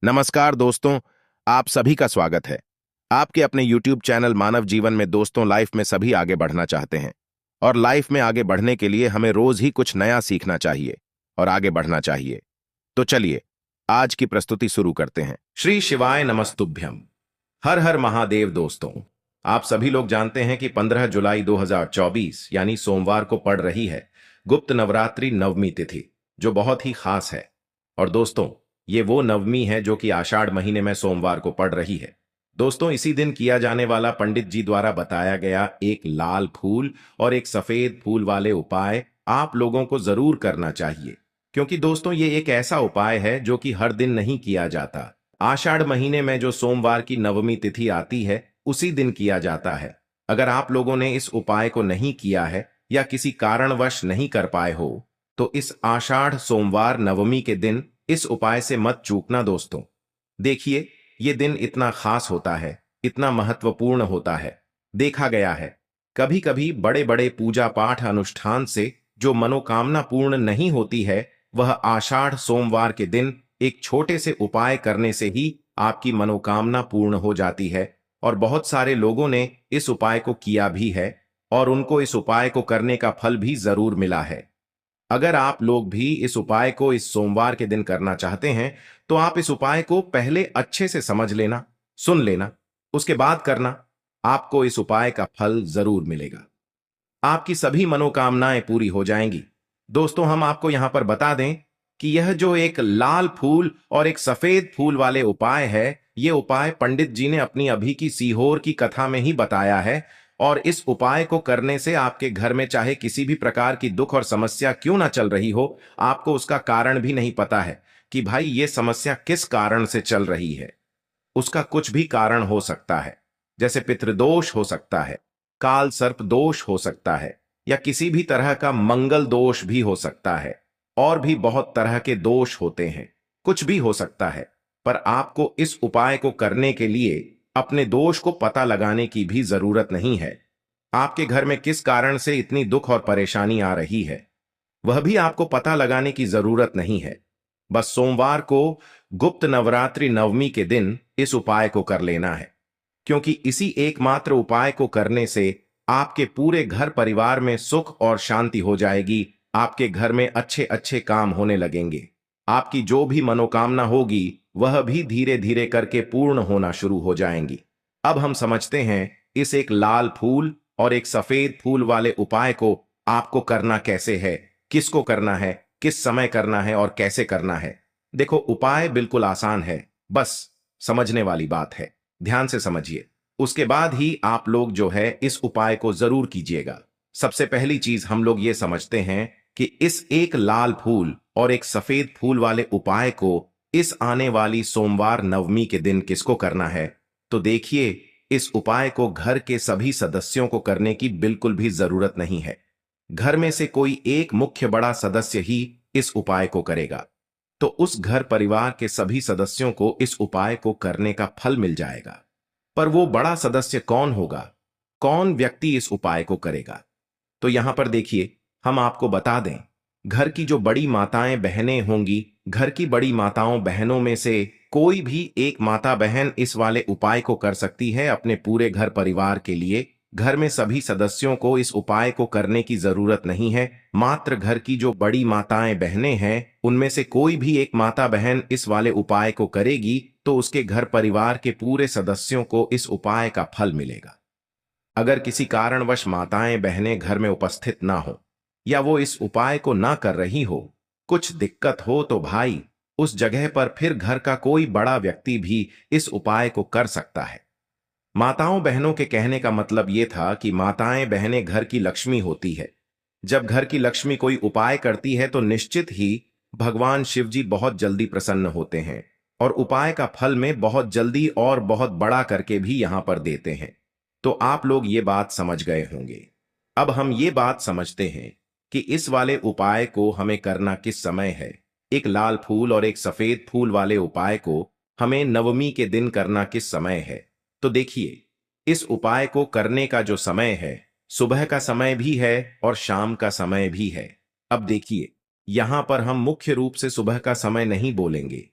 नमस्कार दोस्तों, आप सभी का स्वागत है। आपके अपने YouTube चैनल मानव जीवन में दोस्तों लाइफ में सभी आगे बढ़ना चाहते हैं और लाइफ में आगे बढ़ने के लिए हमें रोज ही कुछ नया सीखना चाहिए और आगे बढ़ना चाहिए। तो चलिए आज की प्रस्तुति शुरू करते हैं। श्री शिवाय नमस्तुभ्यम। हर हर महादेव। दोस्तों, आप सभी लोग जानते हैं कि 15 जुलाई 2024 यानी सोमवार को पड़ रही है गुप्त नवरात्रि नवमी तिथि, जो बहुत ही खास है। और दोस्तों, ये वो नवमी है जो कि आषाढ़ महीने में सोमवार को पड़ रही है। दोस्तों, इसी दिन किया जाने वाला पंडित जी द्वारा बताया गया एक लाल फूल और एक सफेद फूल वाले उपाय आप लोगों को जरूर करना चाहिए, क्योंकि दोस्तों ये एक ऐसा उपाय है जो कि हर दिन नहीं किया जाता। आषाढ़ महीने में जो सोमवार की नवमी तिथि आती है उसी दिन किया जाता है। अगर आप लोगों ने इस उपाय को नहीं किया है या किसी कारणवश नहीं कर पाए हो तो इस आषाढ़ सोमवार नवमी के दिन इस उपाय से मत चूकना। दोस्तों देखिए, ये दिन इतना खास होता है, इतना महत्वपूर्ण होता है। देखा गया है कभी कभी बड़े बड़े पूजा पाठ अनुष्ठान से जो मनोकामना पूर्ण नहीं होती है, वह आषाढ़ सोमवार के दिन एक छोटे से उपाय करने से ही आपकी मनोकामना पूर्ण हो जाती है। और बहुत सारे लोगों ने इस उपाय को किया भी है और उनको इस उपाय को करने का फल भी जरूर मिला है। अगर आप लोग भी इस उपाय को इस सोमवार के दिन करना चाहते हैं तो आप इस उपाय को पहले अच्छे से समझ लेना, सुन लेना, उसके बाद करना। आपको इस उपाय का फल जरूर मिलेगा, आपकी सभी मनोकामनाएं पूरी हो जाएंगी। दोस्तों, हम आपको यहां पर बता दें कि यह जो एक लाल फूल और एक सफेद फूल वाले उपाय है, ये उपाय पंडित जी ने अपनी अभी की सीहोर की कथा में ही बताया है। और इस उपाय को करने से आपके घर में चाहे किसी भी प्रकार की दुख और समस्या क्यों ना चल रही हो, आपको उसका कारण भी नहीं पता है कि भाई ये समस्या किस कारण से चल रही है। उसका कुछ भी कारण हो सकता है, जैसे पितृदोष हो सकता है, काल सर्प दोष हो सकता है, या किसी भी तरह का मंगल दोष भी हो सकता है। और भी बहुत तरह के दोष होते हैं, कुछ भी हो सकता है। पर आपको इस उपाय को करने के लिए अपने दोष को पता लगाने की भी जरूरत नहीं है। आपके घर में किस कारण से इतनी दुख और परेशानी आ रही है, वह भी आपको पता लगाने की जरूरत नहीं है। बस सोमवार को गुप्त नवरात्रि नवमी के दिन इस उपाय को कर लेना है, क्योंकि इसी एकमात्र उपाय को करने से आपके पूरे घर परिवार में सुख और शांति हो जाएगी। आपके घर में अच्छे अच्छे काम होने लगेंगे। आपकी जो भी मनोकामना होगी वह भी धीरे धीरे करके पूर्ण होना शुरू हो जाएंगी। अब हम समझते हैं इस एक लाल फूल और एक सफेद फूल वाले उपाय को आपको करना कैसे है, किसको करना है, किस समय करना है और कैसे करना है। देखो, उपाय बिल्कुल आसान है, बस समझने वाली बात है। ध्यान से समझिए, उसके बाद ही आप लोग जो है इस उपाय को जरूर कीजिएगा। सबसे पहली चीज हम लोग ये समझते हैं कि इस एक लाल फूल और एक सफेद फूल वाले उपाय को इस आने वाली सोमवार नवमी के दिन किसको करना है। तो देखिए, इस उपाय को घर के सभी सदस्यों को करने की बिल्कुल भी जरूरत नहीं है। घर में से कोई एक मुख्य बड़ा सदस्य ही इस उपाय को करेगा, तो उस घर परिवार के सभी सदस्यों को इस उपाय को करने का फल मिल जाएगा। पर वो बड़ा सदस्य कौन होगा, कौन व्यक्ति इस उपाय को करेगा? तो यहां पर देखिए, हम आपको बता दें, घर की जो बड़ी माताएं बहनें होंगी, घर की बड़ी माताओं बहनों में से कोई भी एक माता बहन इस वाले उपाय को कर सकती है अपने पूरे घर परिवार के लिए। घर में सभी सदस्यों को इस उपाय को करने की जरूरत नहीं है। मात्र घर की जो बड़ी माताएं बहनें हैं उनमें से कोई भी एक माता बहन इस वाले उपाय को करेगी तो उसके घर परिवार के पूरे सदस्यों को इस उपाय का फल मिलेगा। अगर किसी कारणवश माताएं बहनें घर में उपस्थित ना हो या वो इस उपाय को ना कर रही हो, कुछ दिक्कत हो, तो भाई उस जगह पर फिर घर का कोई बड़ा व्यक्ति भी इस उपाय को कर सकता है। माताओं बहनों के कहने का मतलब ये था कि माताएं बहनें घर की लक्ष्मी होती है। जब घर की लक्ष्मी कोई उपाय करती है तो निश्चित ही भगवान शिव जी बहुत जल्दी प्रसन्न होते हैं और उपाय का फल में बहुत जल्दी और बहुत बड़ा करके भी यहां पर देते हैं। तो आप लोग ये बात समझ गए होंगे। अब हम ये बात समझते हैं कि इस वाले उपाय को हमें करना किस समय है। एक लाल फूल और एक सफेद फूल वाले उपाय को हमें नवमी के दिन करना किस समय है। तो देखिए, इस उपाय को करने का जो समय है, सुबह का समय भी है और शाम का समय भी है। अब देखिए, यहां पर हम मुख्य रूप से सुबह का समय नहीं बोलेंगे,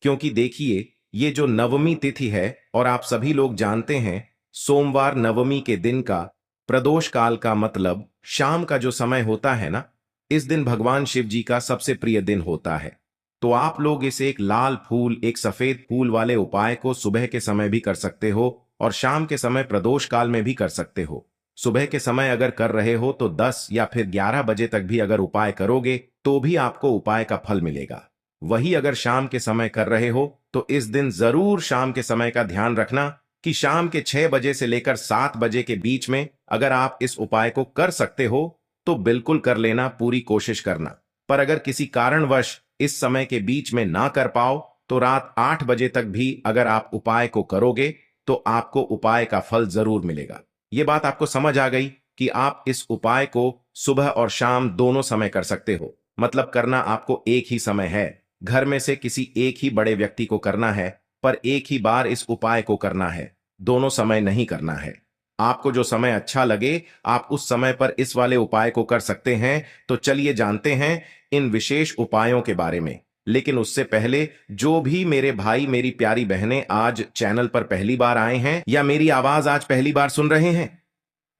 क्योंकि देखिए ये जो नवमी तिथि है और आप सभी लोग जानते हैं सोमवार नवमी के दिन का प्रदोष काल का मतलब शाम का जो समय होता है ना, इस दिन भगवान शिव जी का सबसे प्रिय दिन होता है। तो आप लोग इस एक लाल फूल एक सफेद फूल वाले उपाय को सुबह के समय भी कर सकते हो और शाम के समय प्रदोष काल में भी कर सकते हो। सुबह के समय अगर कर रहे हो तो 10 या फिर 11 बजे तक भी अगर उपाय करोगे तो भी आपको उपाय का फल मिलेगा। वही अगर शाम के समय कर रहे हो तो इस दिन जरूर शाम के समय का ध्यान रखना कि शाम के 6 बजे से लेकर 7 बजे के बीच में अगर आप इस उपाय को कर सकते हो तो बिल्कुल कर लेना, पूरी कोशिश करना। पर अगर किसी कारणवश इस समय के बीच में ना कर पाओ तो रात 8 बजे तक भी अगर आप उपाय को करोगे तो आपको उपाय का फल जरूर मिलेगा। ये बात आपको समझ आ गई कि आप इस उपाय को सुबह और शाम दोनों समय कर सकते हो। मतलब करना आपको एक ही समय है, घर में से किसी एक ही बड़े व्यक्ति को करना है, पर एक ही बार इस उपाय को करना है, दोनों समय नहीं करना है। आपको जो समय अच्छा लगे आप उस समय पर इस वाले उपाय को कर सकते हैं। तो चलिए जानते हैं इन विशेष उपायों के बारे में। लेकिन उससे पहले जो भी मेरे भाई मेरी प्यारी बहनें आज चैनल पर पहली बार आए हैं या मेरी आवाज आज पहली बार सुन रहे हैं,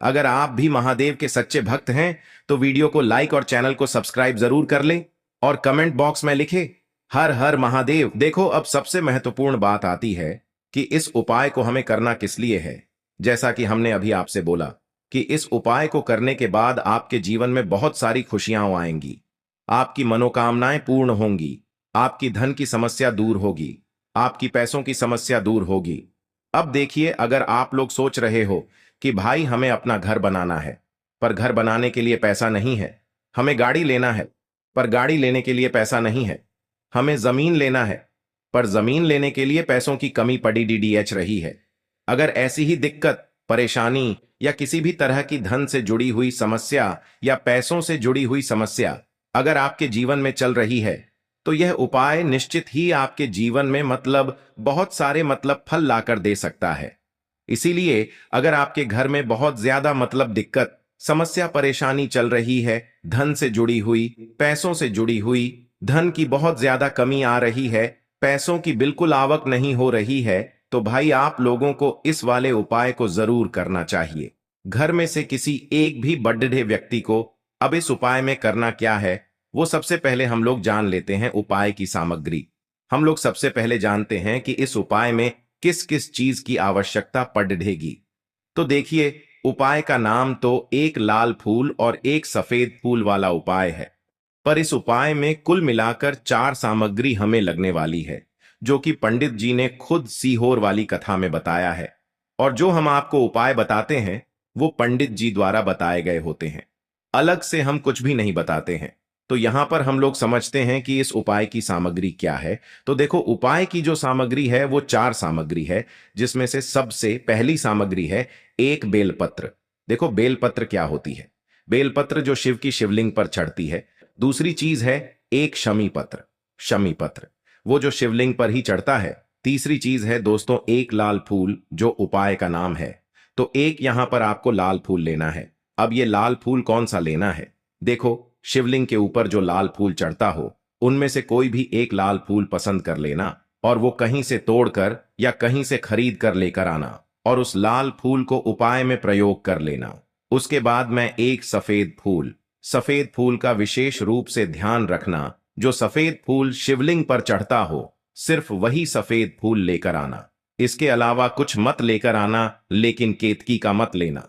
अगर आप भी महादेव के सच्चे भक्त हैं तो वीडियो को लाइक और चैनल को सब्सक्राइब जरूर कर लें और कमेंट बॉक्स में लिखें हर हर महादेव। देखो, अब सबसे महत्वपूर्ण बात आती है कि इस उपाय को हमें करना किस लिए है। जैसा कि हमने अभी आपसे बोला कि इस उपाय को करने के बाद आपके जीवन में बहुत सारी खुशियां आएंगी, आपकी मनोकामनाएं पूर्ण होंगी, आपकी धन की समस्या दूर होगी, आपकी पैसों की समस्या दूर होगी। अब देखिए, अगर आप लोग सोच रहे हो कि भाई हमें अपना घर बनाना है पर घर बनाने के लिए पैसा नहीं है, हमें गाड़ी लेना है पर गाड़ी लेने के लिए पैसा नहीं है, हमें जमीन लेना है पर जमीन लेने के लिए पैसों की कमी पड़ी डीडीएच रही है। अगर ऐसी ही दिक्कत, परेशानी या किसी भी तरह की धन से जुड़ी हुई समस्या या पैसों से जुड़ी हुई समस्या अगर आपके जीवन में चल रही है तो यह उपाय निश्चित ही आपके जीवन में बहुत सारे फल लाकर दे सकता है। इसीलिए अगर आपके घर में बहुत ज्यादा दिक्कत, समस्या, परेशानी चल रही है, धन से जुड़ी हुई, पैसों से जुड़ी हुई, धन की बहुत ज्यादा कमी आ रही है, पैसों की बिल्कुल आवक नहीं हो रही है, तो भाई आप लोगों को इस वाले उपाय को जरूर करना चाहिए। घर में से किसी एक भी बड्ढे व्यक्ति को अब इस उपाय में करना क्या है वो सबसे पहले हम लोग जान लेते हैं उपाय की सामग्री। हम लोग सबसे पहले जानते हैं कि इस उपाय में किस किस चीज की आवश्यकता पड़ेगी। तो देखिए, उपाय का नाम तो एक लाल फूल और एक सफेद फूल वाला उपाय है, पर इस उपाय में कुल मिलाकर 4 सामग्री हमें लगने वाली है, जो कि पंडित जी ने खुद सीहोर वाली कथा में बताया है। और जो हम आपको उपाय बताते हैं वो पंडित जी द्वारा बताए गए होते हैं, अलग से हम कुछ भी नहीं बताते हैं। तो यहां पर हम लोग समझते हैं कि इस उपाय की सामग्री क्या है। तो देखो, उपाय की जो सामग्री है वो 4 सामग्री है, जिसमें से सबसे पहली सामग्री है एक बेलपत्र। देखो, बेलपत्र क्या होती है? बेलपत्र जो शिव की शिवलिंग पर चढ़ती है। दूसरी चीज है एक शमी पत्र। शमी पत्र वो जो शिवलिंग पर ही चढ़ता है। तीसरी चीज है दोस्तों एक लाल फूल, जो उपाय का नाम है। तो एक यहां पर आपको लाल फूल लेना है। अब ये लाल फूल कौन सा लेना है? देखो, शिवलिंग के ऊपर जो लाल फूल चढ़ता हो उनमें से कोई भी एक लाल फूल पसंद कर लेना और वो कहीं से तोड़कर या कहीं से खरीद कर लेकर आना और उस लाल फूल को उपाय में प्रयोग कर लेना। उसके बाद में एक सफेद फूल का विशेष रूप से ध्यान रखना। जो सफेद फूल शिवलिंग पर चढ़ता हो सिर्फ वही सफेद फूल लेकर आना, इसके अलावा कुछ मत लेकर आना, लेकिन केतकी का मत लेना।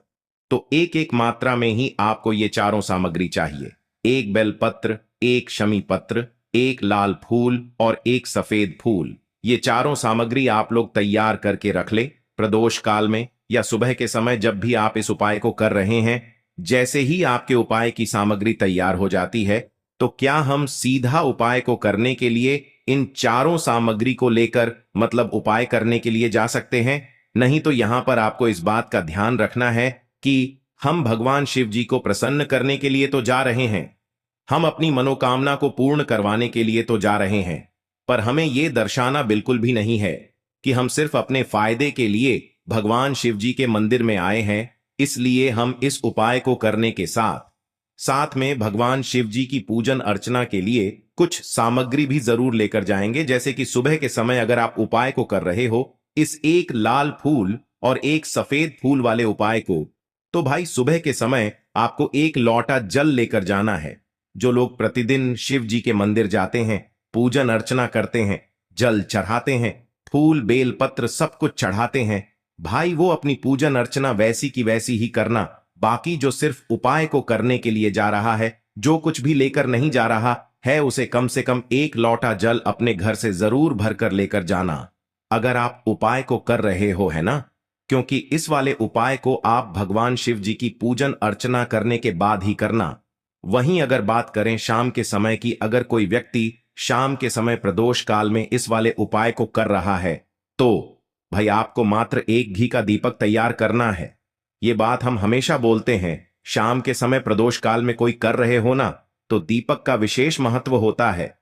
तो एक एक मात्रा में ही आपको ये चारों सामग्री चाहिए। एक बेलपत्र, एक शमी पत्र, एक लाल फूल और एक सफेद फूल। ये चारों सामग्री आप लोग तैयार करके रख ले। प्रदोष काल में या सुबह के समय जब भी आप इस उपाय को कर रहे हैं, जैसे ही आपके उपाय की सामग्री तैयार हो जाती है तो क्या हम सीधा उपाय को करने के लिए इन चारों सामग्री को लेकर उपाय करने के लिए जा सकते हैं? नहीं, तो यहां पर आपको इस बात का ध्यान रखना है कि हम भगवान शिव जी को प्रसन्न करने के लिए तो जा रहे हैं, हम अपनी मनोकामना को पूर्ण करवाने के लिए तो जा रहे हैं, पर हमें यह दर्शाना बिल्कुल भी नहीं है कि हम सिर्फ अपने फायदे के लिए भगवान शिव जी के मंदिर में आए हैं। इसलिए हम इस उपाय को करने के साथ साथ में भगवान शिव जी की पूजन अर्चना के लिए कुछ सामग्री भी जरूर लेकर जाएंगे, जैसे कि सुबह के समय अगर आप उपाय को कर रहे हो इस एक लाल फूल और एक सफेद फूल वाले उपाय को, तो भाई सुबह के समय आपको एक लौटा जल लेकर जाना है। जो लोग प्रतिदिन शिव जी के मंदिर जाते हैं, पूजन अर्चना करते हैं, जल चढ़ाते हैं, फूल बेल पत्र सब कुछ चढ़ाते हैं, भाई वो अपनी पूजन अर्चना वैसी की वैसी ही करना। बाकी जो सिर्फ उपाय को करने के लिए जा रहा है, जो कुछ भी लेकर नहीं जा रहा है, उसे कम से कम एक लौटा जल अपने घर से जरूर भरकर लेकर जाना। अगर आप उपाय को कर रहे हो, है ना, क्योंकि इस वाले उपाय को आप भगवान शिव जी की पूजन अर्चना करने के बाद ही करना। वहीं अगर बात करें शाम के समय की, अगर कोई व्यक्ति शाम के समय प्रदोष काल में इस वाले उपाय को कर रहा है, तो भाई आपको मात्र एक घी का दीपक तैयार करना है। ये बात हम हमेशा बोलते हैं, शाम के समय प्रदोष काल में कोई कर रहे हो ना, तो दीपक का विशेष महत्व होता है।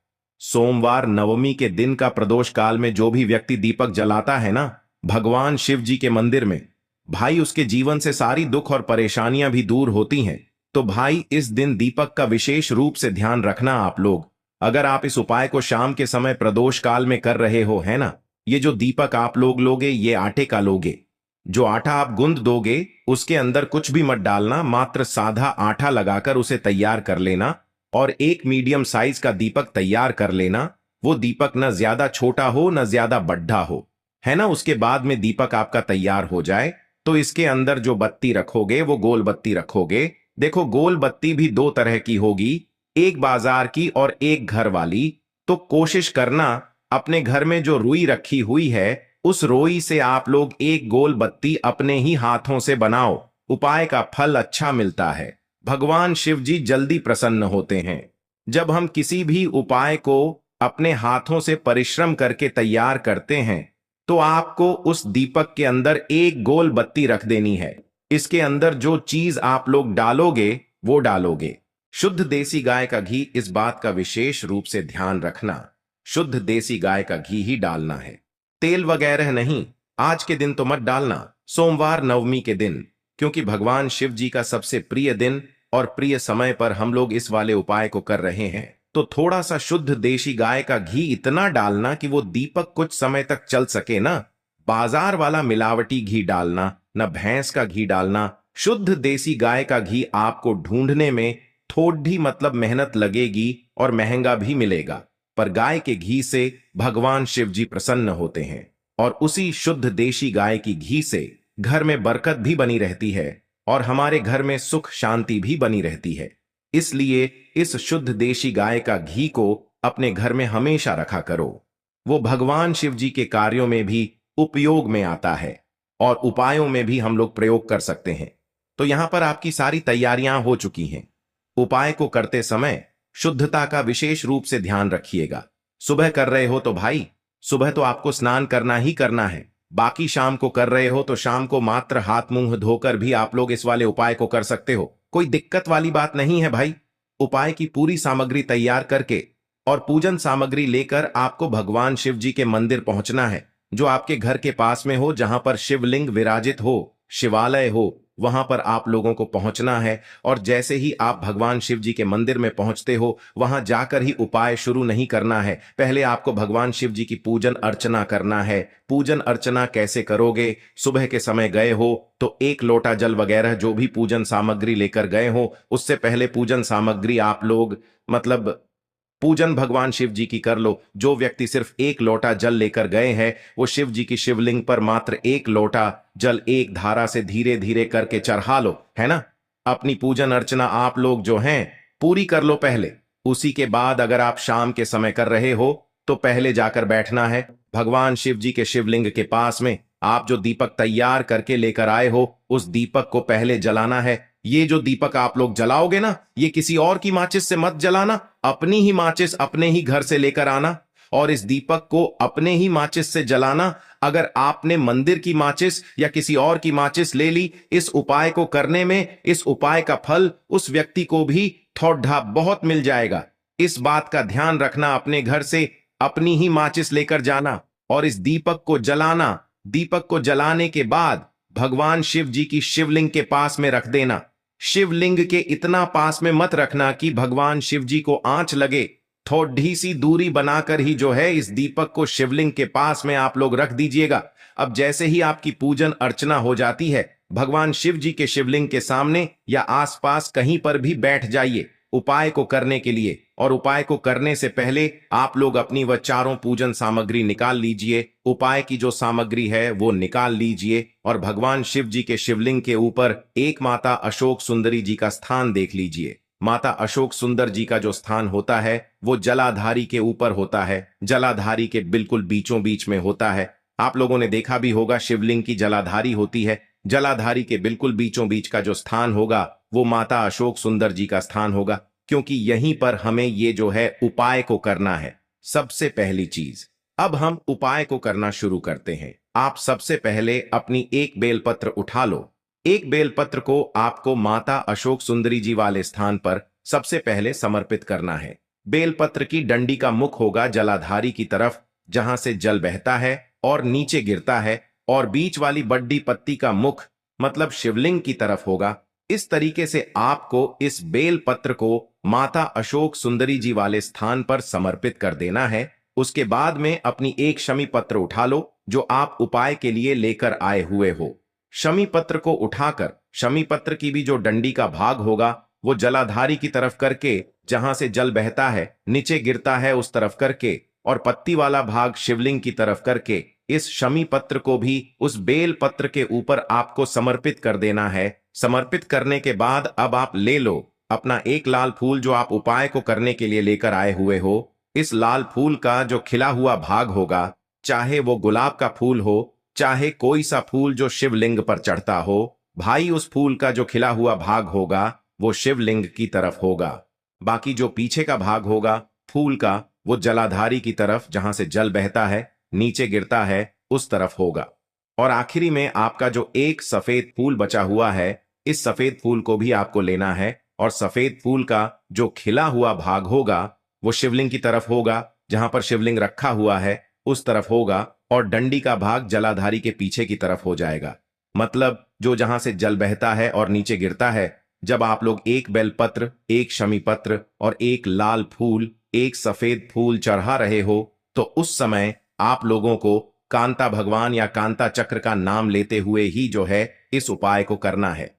सोमवार नवमी के दिन का प्रदोष काल में जो भी व्यक्ति दीपक जलाता है ना भगवान शिव जी के मंदिर में, भाई उसके जीवन से सारी दुख और परेशानियां भी दूर होती हैं। तो भाई इस दिन दीपक का विशेष रूप से ध्यान रखना आप लोग। अगर आप इस उपाय को शाम के समय प्रदोष काल में कर रहे हो, है ना, ये जो दीपक आप लोग लोगे ये आटे का लोगे। जो आटा आप गूंद दोगे उसके अंदर कुछ भी मत डालना, मात्र साधा आटा लगाकर उसे तैयार कर लेना और एक मीडियम साइज का दीपक तैयार कर लेना। वो दीपक न ज्यादा छोटा हो न ज्यादा बड्ढा हो, है ना। उसके बाद में दीपक आपका तैयार हो जाए तो इसके अंदर जो बत्ती रखोगे वो गोल बत्ती रखोगे। देखो गोल बत्ती भी दो तरह की होगी, एक बाजार की और एक घर वाली। तो कोशिश करना अपने घर में जो रुई रखी हुई है उस रुई से आप लोग एक गोल बत्ती अपने ही हाथों से बनाओ। उपाय का फल अच्छा मिलता है, भगवान शिव जी जल्दी प्रसन्न होते हैं। जब हम किसी भी उपाय को अपने हाथों से परिश्रम करके तैयार करते हैं तो आपको उस दीपक के अंदर एक गोल बत्ती रख देनी है। इसके अंदर जो चीज आप लोग डालोगे वो डालोगे शुद्ध देसी गाय का घी। इस बात का विशेष रूप से ध्यान रखना, शुद्ध देसी गाय का घी ही डालना है, तेल वगैरह नहीं। आज के दिन तो मत डालना, सोमवार नवमी के दिन, क्योंकि भगवान शिव जी का सबसे प्रिय दिन और प्रिय समय पर हम लोग इस वाले उपाय को कर रहे हैं। तो थोड़ा सा शुद्ध देशी गाय का घी इतना डालना कि वो दीपक कुछ समय तक चल सके ना। बाजार वाला मिलावटी घी डालना, न भैंस का घी डालना। शुद्ध देसी गाय का घी आपको ढूंढने में थोड़ी मतलब मेहनत लगेगी और महंगा भी मिलेगा, पर गाय के घी से भगवान शिव जी प्रसन्न होते हैं और उसी शुद्ध देशी गाय की घी से घर में बरकत भी बनी रहती है और हमारे घर में सुख शांति भी बनी रहती है। इसलिए इस शुद्ध देशी गाय का घी को अपने घर में हमेशा रखा करो। वो भगवान शिव जी के कार्यों में भी उपयोग में आता है और उपायों में भी हम लोग प्रयोग कर सकते हैं। तो यहां पर आपकी सारी तैयारियां हो चुकी हैं। उपाय को करते समय शुद्धता का विशेष रूप से ध्यान रखिएगा। सुबह कर रहे हो तो भाई सुबह तो आपको स्नान करना ही करना है। बाकी शाम को कर रहे हो तो शाम को मात्र हाथ मुंह धोकर भी आप लोग इस वाले उपाय को कर सकते हो, कोई दिक्कत वाली बात नहीं है भाई। उपाय की पूरी सामग्री तैयार करके और पूजन सामग्री लेकर आपको भगवान शिव जी के मंदिर पहुंचना है, जो आपके घर के पास में हो, जहां पर शिवलिंग विराजित हो, शिवालय हो, वहां पर आप लोगों को पहुंचना है। और जैसे ही आप भगवान शिव जी के मंदिर में पहुंचते हो वहां जाकर ही उपाय शुरू नहीं करना है, पहले आपको भगवान शिव जी की पूजन अर्चना करना है। पूजन अर्चना कैसे करोगे? सुबह के समय गए हो तो एक लोटा जल वगैरह जो भी पूजन सामग्री लेकर गए हो, उससे पहले पूजन सामग्री आप लोग मतलब पूजन भगवान शिव जी की कर लो। जो व्यक्ति सिर्फ एक लोटा जल लेकर गए हैं वो शिव जी की शिवलिंग पर मात्र एक लोटा जल एक धारा से धीरे धीरे करके चढ़ा लो, है ना। अपनी पूजन अर्चना आप लोग जो हैं पूरी कर लो पहले। उसी के बाद अगर आप शाम के समय कर रहे हो तो पहले जाकर बैठना है भगवान शिव जी के शिवलिंग के पास में। आप जो दीपक तैयार करके लेकर आए हो उस दीपक को पहले जलाना है। ये जो दीपक आप लोग जलाओगे ना, ये किसी और की माचिस से मत जलाना, अपनी ही माचिस अपने ही घर से लेकर आना और इस दीपक को अपने ही माचिस से जलाना। अगर आपने मंदिर की माचिस या किसी और की माचिस ले ली इस उपाय को करने में, इस उपाय का फल उस व्यक्ति को भी थोड़ा बहुत मिल जाएगा। इस बात का ध्यान रखना, अपने घर से अपनी ही माचिस लेकर जाना और इस दीपक को जलाना। दीपक को जलाने के बाद भगवान शिव जी की शिवलिंग के पास में रख देना। शिवलिंग के इतना पास में मत रखना कि भगवान शिव जी को आंच लगे, थोड़ी सी दूरी बनाकर ही जो है इस दीपक को शिवलिंग के पास में आप लोग रख दीजिएगा। अब जैसे ही आपकी पूजन अर्चना हो जाती है, भगवान शिव जी के शिवलिंग के सामने या आसपास कहीं पर भी बैठ जाइए उपाय को करने के लिए। और उपाय को करने से पहले आप लोग अपनी वह चारों पूजन सामग्री निकाल लीजिए। उपाय की जो सामग्री है वो निकाल लीजिए और भगवान शिव जी के शिवलिंग के ऊपर एक माता अशोक सुंदरी जी का स्थान देख लीजिए। माता अशोक सुंदर जी का जो स्थान होता है वो जलाधारी के ऊपर होता है, जलाधारी के बिल्कुल बीचों बीच में होता है। आप लोगों ने देखा भी होगा शिवलिंग की जलाधारी होती है। जलाधारी के बिल्कुल बीचों बीच का जो स्थान होगा वो माता अशोक सुंदर जी का स्थान होगा, क्योंकि यहीं पर हमें ये जो है उपाय को करना है। सबसे पहली चीज, अब हम उपाय को करना शुरू करते हैं। आप सबसे पहले अपनी एक बेलपत्र उठा लो। एक बेलपत्र को आपको माता अशोक सुंदरी जी वाले स्थान पर सबसे पहले समर्पित करना है। बेलपत्र की डंडी का मुख होगा जलाधारी की तरफ, जहां से जल बहता है और नीचे गिरता है, और बीच वाली बड्डी पत्ती का मुख मतलब शिवलिंग की तरफ होगा। इस तरीके से आपको इस बेल पत्र को माता अशोक सुंदरी जी वाले स्थान पर समर्पित कर देना है। उसके बाद में अपनी एक शमी पत्र उठा लो जो आप उपाय के लिए लेकर आए हुए हो। शमी पत्र को उठाकर शमी पत्र की भी जो डंडी का भाग होगा वो जलाधारी की तरफ करके, जहां से जल बहता है नीचे गिरता है उस तरफ करके, और पत्ती वाला भाग शिवलिंग की तरफ करके इस शमी पत्र को भी उस बेल पत्र के ऊपर आपको समर्पित कर देना है। समर्पित करने के बाद अब आप ले लो अपना एक लाल फूल जो आप उपाय को करने के लिए लेकर आए हुए हो। इस लाल फूल का जो खिला हुआ भाग होगा, चाहे वो गुलाब का फूल हो चाहे कोई सा फूल जो शिवलिंग पर चढ़ता हो, भाई उस फूल का जो खिला हुआ भाग होगा वो शिवलिंग की तरफ होगा। बाकी जो पीछे का भाग होगा फूल का वो जलाधारी की तरफ, जहां से जल बहता है नीचे गिरता है उस तरफ होगा। और आखिरी में आपका जो एक सफेद फूल बचा हुआ है, इस सफेद फूल को भी आपको लेना है और सफेद फूल का जो खिला हुआ भाग होगा वो शिवलिंग की तरफ होगा, जहां पर शिवलिंग रखा हुआ है उस तरफ होगा, और डंडी का भाग जलाधारी के पीछे की तरफ हो जाएगा। मतलब जो जहां से जल बहता है और नीचे गिरता है। जब आप लोग एक बेलपत्र, एक शमी पत्र और एक लाल फूल, एक सफेद फूल चढ़ा रहे हो, तो उस समय आप लोगों को कांता भगवान या कांता चक्र का नाम लेते हुए ही जो है इस उपाय को करना है,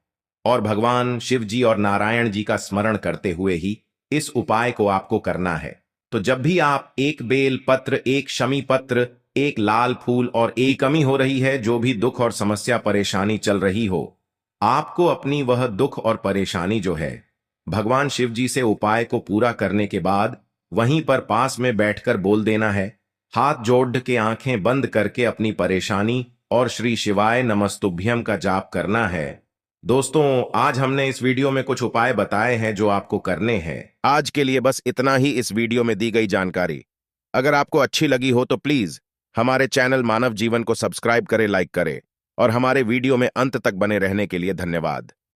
और भगवान शिव जी और नारायण जी का स्मरण करते हुए ही इस उपाय को आपको करना है। तो जब भी आप एक बेल पत्र, एक शमी पत्र, एक लाल फूल और एक कमी हो रही है, जो भी दुख और समस्या परेशानी चल रही हो, आपको अपनी वह दुख और परेशानी जो है भगवान शिव जी से उपाय को पूरा करने के बाद वहीं पर पास में बैठकर बोल देना है। हाथ जोड़ के आंखें बंद करके अपनी परेशानी और श्री शिवाय नमस्तुभ्यम का जाप करना है। दोस्तों, आज हमने इस वीडियो में कुछ उपाय बताए हैं जो आपको करने हैं। आज के लिए बस इतना ही इस वीडियो में दी गई जानकारी। अगर आपको अच्छी लगी हो तो प्लीज हमारे चैनल मानव जीवन को सब्सक्राइब करें, लाइक करें, और हमारे वीडियो में अंत तक बने रहने के लिए धन्यवाद।